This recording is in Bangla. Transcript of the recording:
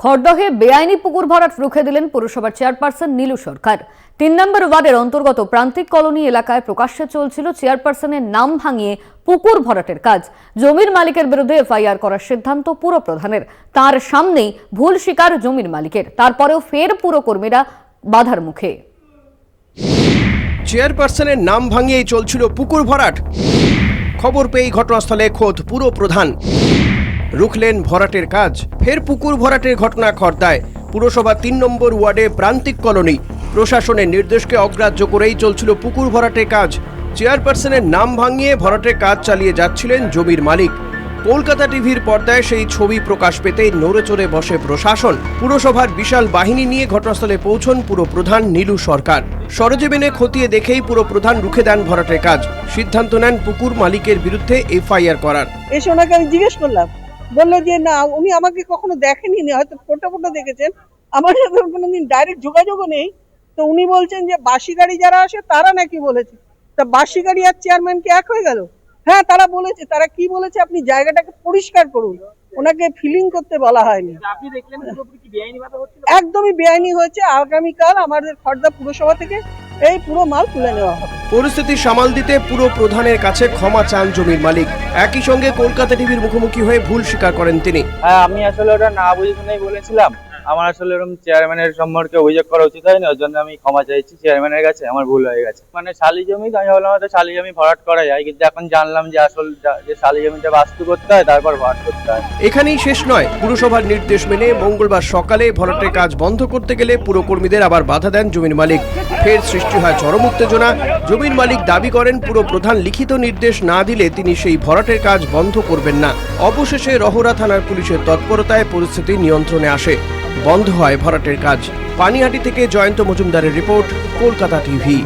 খড়দহে বেআইনি পুকুর ভরাট রুখে দিলেন পুরসভার চেয়ারপারসন নীলু সরকার। ৩ নম্বর ওয়ার্ডের অন্তর্গত প্রান্তিক কলোনি এলাকায় প্রকাশ্যে চলছিল চেয়ারপারসনের নাম ভাঙিয়ে পুকুর ভরাটের কাজ। জমির মালিকের বিরুদ্ধে এফআইআর করার সিদ্ধান্ত পুরপ্রধানের। তার সামনেই ভুল স্বীকার জমির মালিকের, তারপরেও ফের পুরকর্মীরা বাধার মুখে। চেয়ারপারসনের নাম ভাঙিয়েই চলছিল পুকুর ভরাট। খবর পেয়ে ঘটনাস্থলে খোদ পুরপ্রধান। রুখলেন ভরাটের কাজ। ফের পুকুর ভরাটের ঘটনা খড়দায় পুরসভা ৩ নম্বর ওয়ার্ডে প্রান্তিক কলোনি। প্রশাসনের নির্দেশকে অগ্রাহ্য করেই চলছিল পুকুর ভরাটের কাজ। চেয়ারপারসনের নাম ভাঙিয়ে ভরাটের কাজ চালিয়ে যাচ্ছিলেন জমির মালিক। কলকাতা টিভির পর্দায় সেই ছবি প্রকাশ পেতেই নড়ে চড়ে বসে প্রশাসন। পুরসভার বিশাল বাহিনী নিয়ে ঘটনাস্থলে পৌঁছন পুরপ্রধান নীলু সরকার। সরেজমিনে খতিয়ে দেখেই পুরপ্রধান রুখে দেন ভরাটের কাজ। সিদ্ধান্ত নেন পুকুর মালিকের বিরুদ্ধে এফআইআর করার। এসে ওনাকে আমি জিজ্ঞেস করলাম, বললো যে না, উনি আমাকে কখনো দেখেনি, হয়তো ফটো দেখেছেন, আমার সাথে কোনোদিন ডাইরেক্ট যোগাযোগও নেই। তো উনি বলছেন যে বাসি গাড়ি যারা আসে তারা নাকি বলেছে। তা বাসি গাড়ি আর চেয়ারম্যান কি এক হয়ে গেল? হ্যাঁ, তারা বলেছে। তারা কি বলেছে, আপনি জায়গাটাকে পরিষ্কার করুন, ওনাকে ফিলিং করতে বলা হয়নি। একদমই বেআইনি হয়েছে। আগামীকাল আমাদের খড়দা পুরসভা থেকে এই পুরো মাল তুলে নেওয়া হবে। পরিস্থিতি সামাল দিতে পুরো প্রধানের কাছে ক্ষমা চান জমির মালিক। একই সঙ্গে কলকাতা টিভির মুখোমুখি হয়ে ভুল স্বীকার করেন তিনি। হ্যাঁ, আমি আসলে ওটা না বুঝে শুনেই বলেছিলাম। আমার আসলে এরকম চেয়ারম্যানের সম্পর্কে অভিযোগ করা উচিত হয়নি, ওর জন্য আমি ক্ষমা চাইছি চেয়ারম্যানের কাছে। আমার ভুল হয়ে গেছে। মানে শালি জমি, আমি ভাবলাম হয়তো শালি জমি ভরাট করা যায়, কিন্তু এখন জানলাম যে আসলে যে শালি জমিটা বাস্তু করতে হয়, তারপর ভরাট করতে হয়। এখানেই শেষ নয়। পুরসভার নির্দেশ মেনে মঙ্গলবার সকালে ভরাটের কাজ বন্ধ করতে গেলে পুরকর্মীদের আবার বাধা দেন জমির মালিক। ফের সৃষ্টি হয় চরম উত্তেজনা। জমির মালিক দাবি করেন পুরপ্রধান লিখিত নির্দেশ না দিলে তিনি সেই ভরাটের কাজ বন্ধ করবেন না। অবশেষে রহরা থানার পুলিশের তৎপরতায় পরিস্থিতি নিয়ন্ত্রণে আসে। বন্ধ হয় ভরাটের কাজ। পানিহাটি থেকে জয়ন্ত মজুমদারের রিপোর্ট, কলকাতা টিভি।